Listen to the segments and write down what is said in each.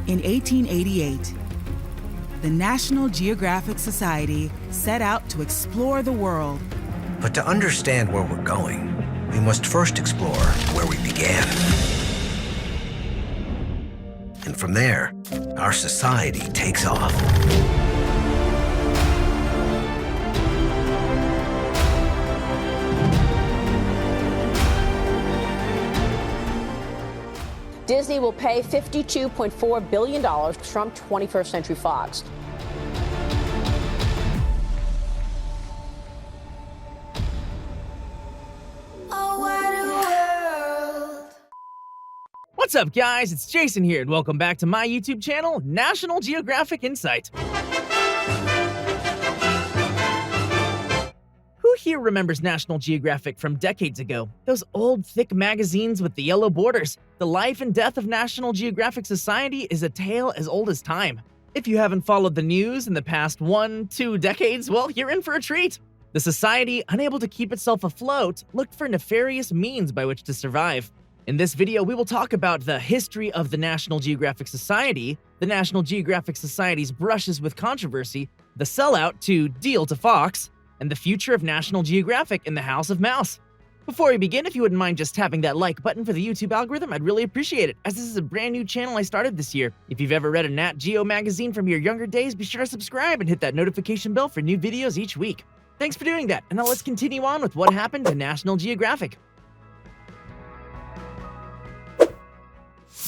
In 1888, the National Geographic Society set out to explore the world. But to understand where we're going, we must first explore where we began. And from there, our society takes off. Disney will pay $52.4 billion from 21st Century Fox. What's up, guys? It's Jason here, and welcome back to my YouTube channel, National Geographic Insight. Who here remembers National Geographic from decades ago? Those old, thick magazines with the yellow borders. The life and death of National Geographic Society is a tale as old as time. If you haven't followed the news in the past 1-2 decades, well, you're in for a treat. The society, unable to keep itself afloat, looked for nefarious means by which to survive. In this video, we will talk about the history of the National Geographic Society, the National Geographic Society's brushes with controversy, the sellout to deal to Fox, and the future of National Geographic in the House of Mouse. Before we begin, if you wouldn't mind just tapping that like button for the YouTube algorithm, I'd really appreciate it, as this is a brand new channel I started this year. If you've ever read a Nat Geo magazine from your younger days, be sure to subscribe and hit that notification bell for new videos each week. Thanks for doing that, and now let's continue on with what happened to National Geographic.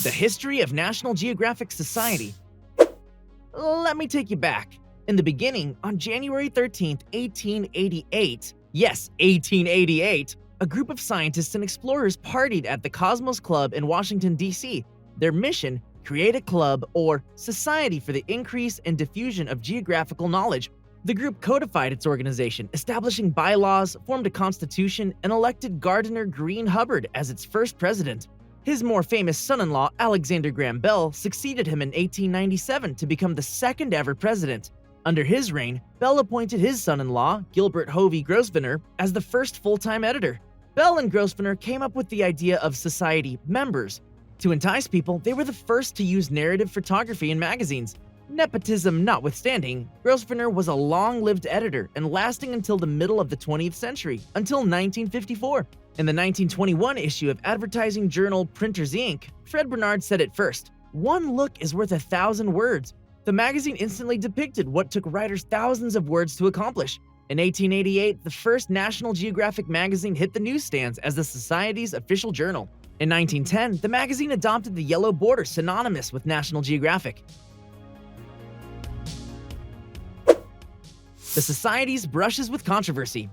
The history of National Geographic Society. Let me take you back. In the beginning, on January 13th, 1888, yes, 1888, a group of scientists and explorers partied at the Cosmos Club in Washington, D.C. Their mission, create a club or society for the increase and diffusion of geographical knowledge. The group codified its organization, establishing bylaws, formed a constitution, and elected Gardiner Greene Hubbard as its first president. His more famous son-in-law, Alexander Graham Bell, succeeded him in 1897 to become the second ever president. Under his reign, Bell appointed his son-in-law, Gilbert Hovey Grosvenor, as the first full-time editor. Bell and Grosvenor came up with the idea of society members. To entice people, they were the first to use narrative photography in magazines. Nepotism notwithstanding, Grosvenor was a long-lived editor and lasting until the middle of the 20th century, until 1954. In the 1921 issue of advertising journal Printers Inc., Fred Bernard said it first, "One look is worth 1,000 words." The magazine instantly depicted what took writers thousands of words to accomplish. In 1888, the first National Geographic magazine hit the newsstands as the Society's official journal. In 1910, the magazine adopted the yellow border synonymous with National Geographic. The Society's brushes with controversy.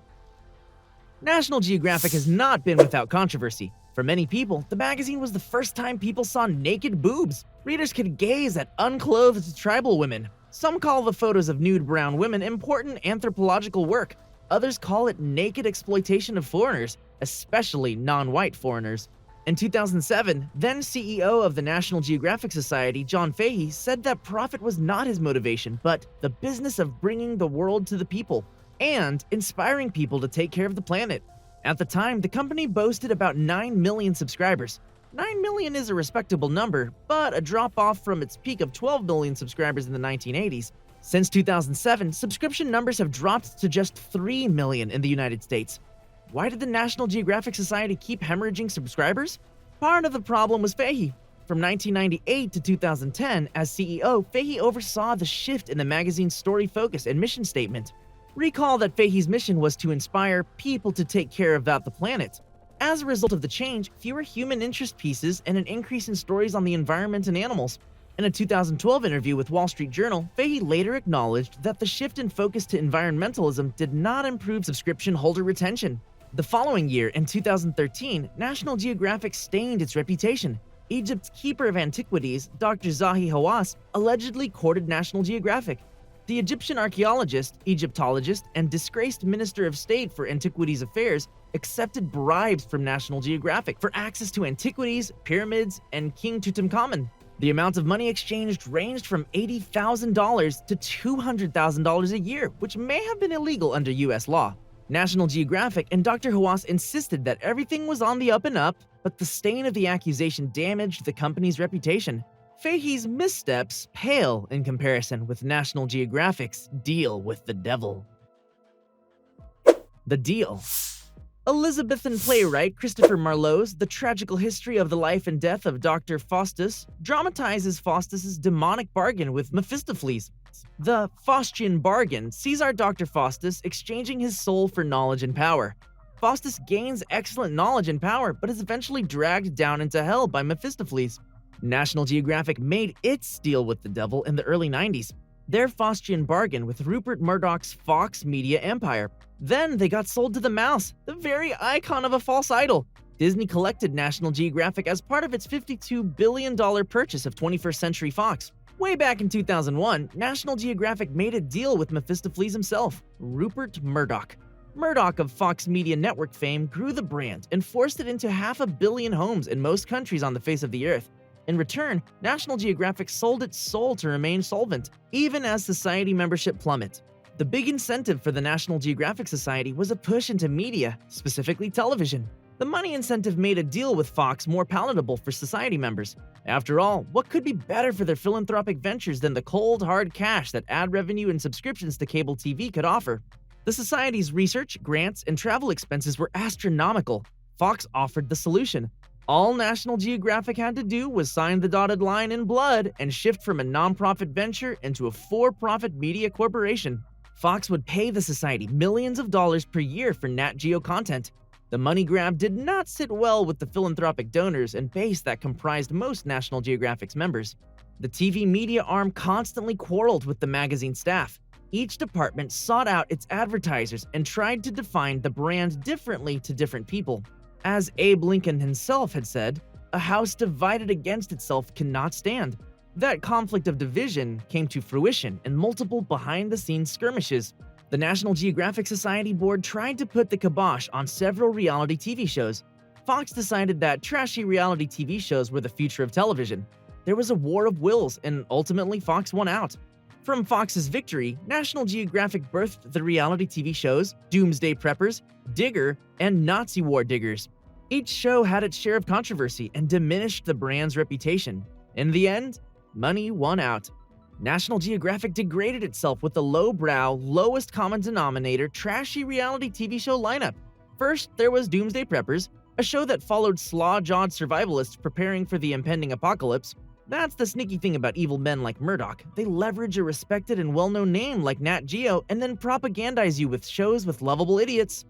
National Geographic has not been without controversy. For many people, the magazine was the first time people saw naked boobs. Readers could gaze at unclothed tribal women. Some call the photos of nude brown women important anthropological work. Others call it naked exploitation of foreigners, especially non-white foreigners. In 2007, then CEO of the National Geographic Society, John Fahey, said that profit was not his motivation, but the business of bringing the world to the people and inspiring people to take care of the planet. At the time, the company boasted about 9 million subscribers. 9 million is a respectable number, but a drop-off from its peak of 12 million subscribers in the 1980s. Since 2007, subscription numbers have dropped to just 3 million in the United States. Why did the National Geographic Society keep hemorrhaging subscribers? Part of the problem was Fahey. From 1998 to 2010, as CEO, Fahey oversaw the shift in the magazine's story focus and mission statement. Recall that Fahey's mission was to inspire people to take care about the planet. As a result of the change, fewer human interest pieces and an increase in stories on the environment and animals. In a 2012 interview with Wall Street Journal, Fahey later acknowledged that the shift in focus to environmentalism did not improve subscription holder retention. The following year, in 2013, National Geographic stained its reputation. Egypt's keeper of antiquities, Dr. Zahi Hawass, allegedly courted National Geographic. The Egyptian archaeologist, Egyptologist, and disgraced Minister of State for Antiquities Affairs accepted bribes from National Geographic for access to antiquities, pyramids, and King Tutankhamun. The amount of money exchanged ranged from $80,000 to $200,000 a year, which may have been illegal under U.S. law. National Geographic and Dr. Hawass insisted that everything was on the up and up, but the stain of the accusation damaged the company's reputation. Fahey's missteps pale in comparison with National Geographic's deal with the devil. The Deal. Elizabethan playwright Christopher Marlowe's The Tragical History of the Life and Death of Dr. Faustus dramatizes Faustus's demonic bargain with Mephistopheles. The Faustian bargain sees our Dr. Faustus exchanging his soul for knowledge and power. Faustus gains excellent knowledge and power, but is eventually dragged down into hell by Mephistopheles. National Geographic made its deal with the devil in the early 90s, their Faustian bargain with Rupert Murdoch's Fox Media empire. Then they got sold to the mouse, the very icon of a false idol. Disney collected National Geographic as part of its $52 billion purchase of 21st Century Fox. Way back in 2001, National Geographic made a deal with Mephistopheles himself, Rupert Murdoch. Murdoch of Fox Media Network fame grew the brand and forced it into 500 million homes in most countries on the face of the earth. In return, National Geographic sold its soul to remain solvent, even as society membership plummeted. The big incentive for the National Geographic Society was a push into media, specifically television. The money incentive made a deal with Fox more palatable for society members. After all, what could be better for their philanthropic ventures than the cold, hard cash that ad revenue and subscriptions to cable TV could offer? The Society's research, grants, and travel expenses were astronomical. Fox offered the solution. All National Geographic had to do was sign the dotted line in blood and shift from a nonprofit venture into a for-profit media corporation. Fox would pay the Society millions of dollars per year for Nat Geo content. The money grab did not sit well with the philanthropic donors and base that comprised most National Geographic's members. The TV media arm constantly quarreled with the magazine staff. Each department sought out its advertisers and tried to define the brand differently to different people. As Abe Lincoln himself had said, "A house divided against itself cannot stand." That conflict of division came to fruition in multiple behind-the-scenes skirmishes. The National Geographic Society board tried to put the kibosh on several reality TV shows. Fox decided that trashy reality TV shows were the future of television. There was a war of wills, and ultimately Fox won out. From Fox's victory, National Geographic birthed the reality TV shows Doomsday Preppers, Digger, and Nazi War Diggers. Each show had its share of controversy and diminished the brand's reputation. In the end, money won out. National Geographic degraded itself with the lowbrow, lowest common denominator, trashy reality TV show lineup. First, there was Doomsday Preppers, a show that followed slaw-jawed survivalists preparing for the impending apocalypse. That's the sneaky thing about evil men like Murdoch. They leverage a respected and well-known name like Nat Geo and then propagandize you with shows with lovable idiots.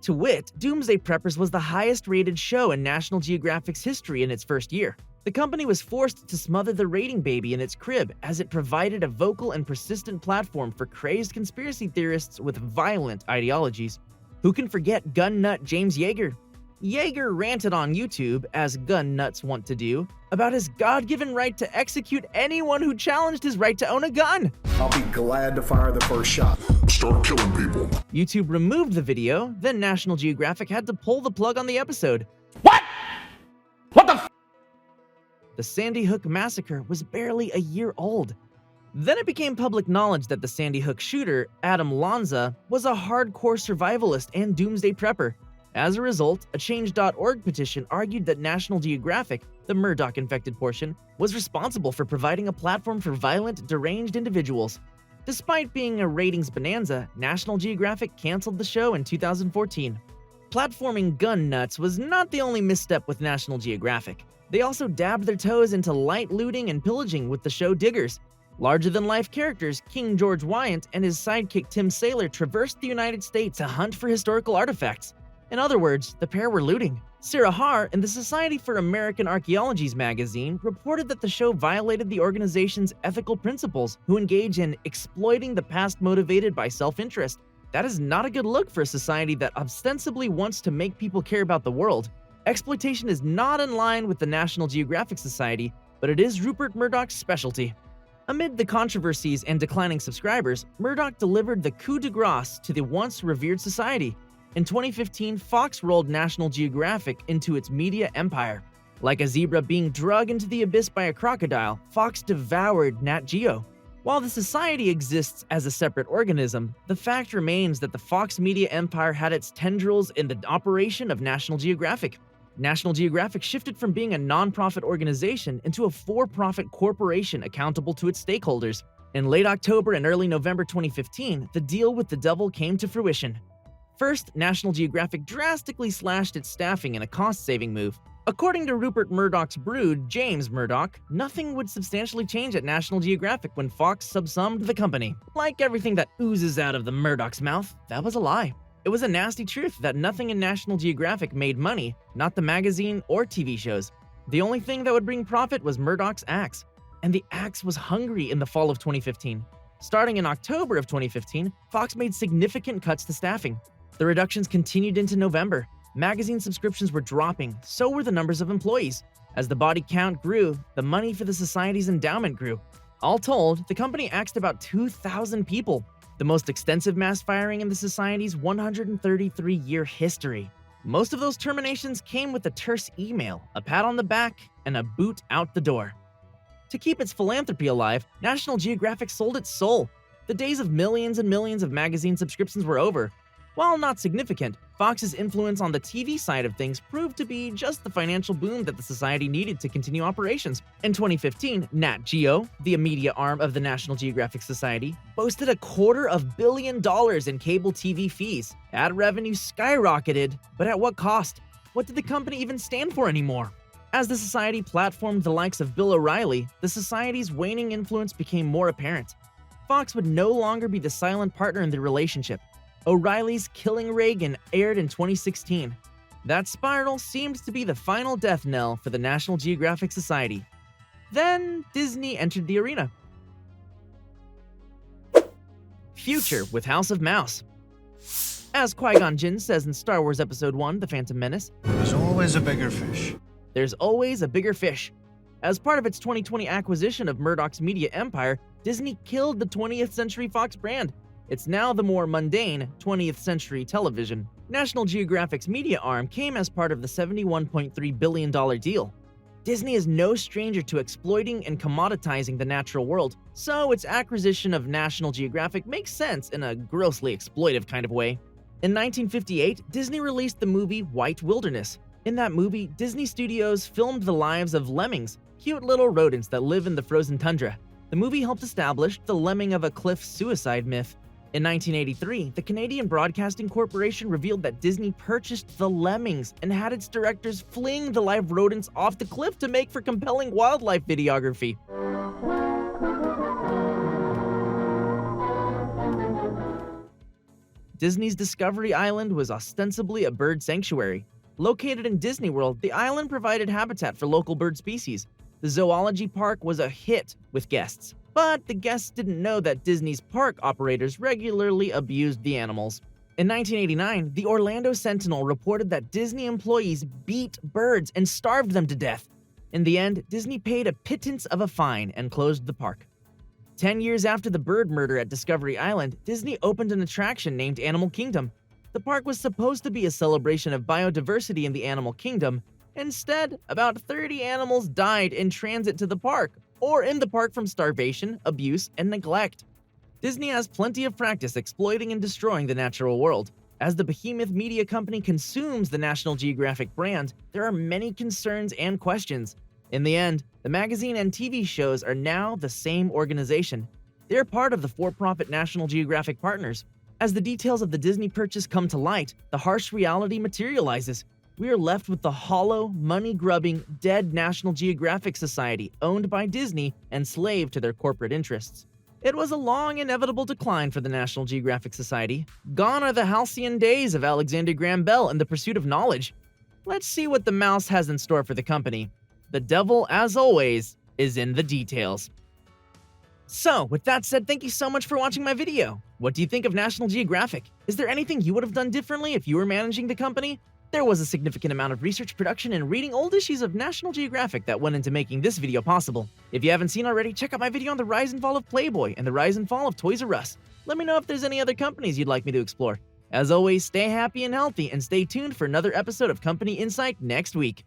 To wit, Doomsday Preppers was the highest-rated show in National Geographic's history in its first year. The company was forced to smother the rating baby in its crib as it provided a vocal and persistent platform for crazed conspiracy theorists with violent ideologies. Who can forget gun nut James Yeager? Yeager ranted on YouTube, as gun nuts want to do, about his God-given right to execute anyone who challenged his right to own a gun. I'll be glad to fire the first shot. Start killing people. YouTube removed the video, then National Geographic had to pull the plug on the episode. What? What the f? The Sandy Hook massacre was barely a year old. Then it became public knowledge that the Sandy Hook shooter, Adam Lanza, was a hardcore survivalist and doomsday prepper. As a result, a Change.org petition argued that National Geographic, the Murdoch-infected portion, was responsible for providing a platform for violent, deranged individuals. Despite being a ratings bonanza, National Geographic canceled the show in 2014. Platforming gun nuts was not the only misstep with National Geographic. They also dabbed their toes into light looting and pillaging with the show Diggers. Larger-than-life characters King George Wyant and his sidekick Tim Saylor traversed the United States to hunt for historical artifacts. In other words, the pair were looting. Sarah Haar in the Society for American Archaeology's magazine reported that the show violated the organization's ethical principles, who engage in exploiting the past motivated by self-interest. That is not a good look for a society that ostensibly wants to make people care about the world. Exploitation is not in line with the National Geographic Society, but it is Rupert Murdoch's specialty. Amid the controversies and declining subscribers, Murdoch delivered the coup de grace to the once revered society. In 2015, Fox rolled National Geographic into its media empire. Like a zebra being dragged into the abyss by a crocodile, Fox devoured Nat Geo. While the society exists as a separate organism, the fact remains that the Fox media empire had its tendrils in the operation of National Geographic. National Geographic shifted from being a non-profit organization into a for-profit corporation accountable to its stakeholders. In late October and early November 2015, the deal with the devil came to fruition. First, National Geographic drastically slashed its staffing in a cost-saving move. According to Rupert Murdoch's brood, James Murdoch, nothing would substantially change at National Geographic when Fox subsumed the company. Like everything that oozes out of the Murdoch's mouth, that was a lie. It was a nasty truth that nothing in National Geographic made money, not the magazine or TV shows. The only thing that would bring profit was Murdoch's axe. And the axe was hungry in the fall of 2015. Starting in October of 2015, Fox made significant cuts to staffing. The reductions continued into November. Magazine subscriptions were dropping, so were the numbers of employees. As the body count grew, the money for the Society's endowment grew. All told, the company axed about 2,000 people, the most extensive mass firing in the Society's 133-year history. Most of those terminations came with a terse email, a pat on the back, and a boot out the door. To keep its philanthropy alive, National Geographic sold its soul. The days of millions and millions of magazine subscriptions were over. While not significant, Fox's influence on the TV side of things proved to be just the financial boom that the Society needed to continue operations. In 2015, Nat Geo, the media arm of the National Geographic Society, boasted $250 million in cable TV fees. Ad revenue skyrocketed, but at what cost? What did the company even stand for anymore? As the Society platformed the likes of Bill O'Reilly, the Society's waning influence became more apparent. Fox would no longer be the silent partner in the relationship. O'Reilly's Killing Reagan aired in 2016. That spiral seemed to be the final death knell for the National Geographic Society. Then Disney entered the arena. Future with House of Mouse. As Qui-Gon Jinn says in Star Wars Episode 1, The Phantom Menace, "There's always a bigger fish." There's always a bigger fish. As part of its 2020 acquisition of Murdoch's media empire, Disney killed the 20th Century Fox brand. It's now the more mundane 20th Century Television. National Geographic's media arm came as part of the $71.3 billion deal. Disney is no stranger to exploiting and commoditizing the natural world, so its acquisition of National Geographic makes sense in a grossly exploitive kind of way. In 1958, Disney released the movie White Wilderness. In that movie, Disney Studios filmed the lives of lemmings, cute little rodents that live in the frozen tundra. The movie helped establish the lemming of a cliff suicide myth. In 1983, the Canadian Broadcasting Corporation revealed that Disney purchased the lemmings and had its directors fling the live rodents off the cliff to make for compelling wildlife videography. Disney's Discovery Island was ostensibly a bird sanctuary. Located in Disney World, the island provided habitat for local bird species. The zoology park was a hit with guests. But the guests didn't know that Disney's park operators regularly abused the animals. In 1989, the Orlando Sentinel reported that Disney employees beat birds and starved them to death. In the end, Disney paid a pittance of a fine and closed the park. 10 years after the bird murder at Discovery Island, Disney opened an attraction named Animal Kingdom. The park was supposed to be a celebration of biodiversity in the animal kingdom. Instead, about 30 animals died in transit to the park, or in the park from starvation, abuse, and neglect. Disney has plenty of practice exploiting and destroying the natural world. As the behemoth media company consumes the National Geographic brand, there are many concerns and questions. In the end, the magazine and TV shows are now the same organization. They're part of the for-profit National Geographic partners. As the details of the Disney purchase come to light, the harsh reality materializes. We are left with the hollow, money-grubbing, dead National Geographic Society owned by Disney and slave to their corporate interests. It was a long, inevitable decline for the National Geographic Society. Gone are the halcyon days of Alexander Graham Bell and the pursuit of knowledge. Let's see what the mouse has in store for the company. The devil, as always, is in the details. So, with that said, thank you so much for watching my video. What do you think of National Geographic? Is there anything you would have done differently if you were managing the company? There was a significant amount of research, production, and reading old issues of National Geographic that went into making this video possible. If you haven't seen already, check out my video on the rise and fall of Playboy and the rise and fall of Toys R Us. Let me know if there's any other companies you'd like me to explore. As always, stay happy and healthy, and stay tuned for another episode of Company Insight next week.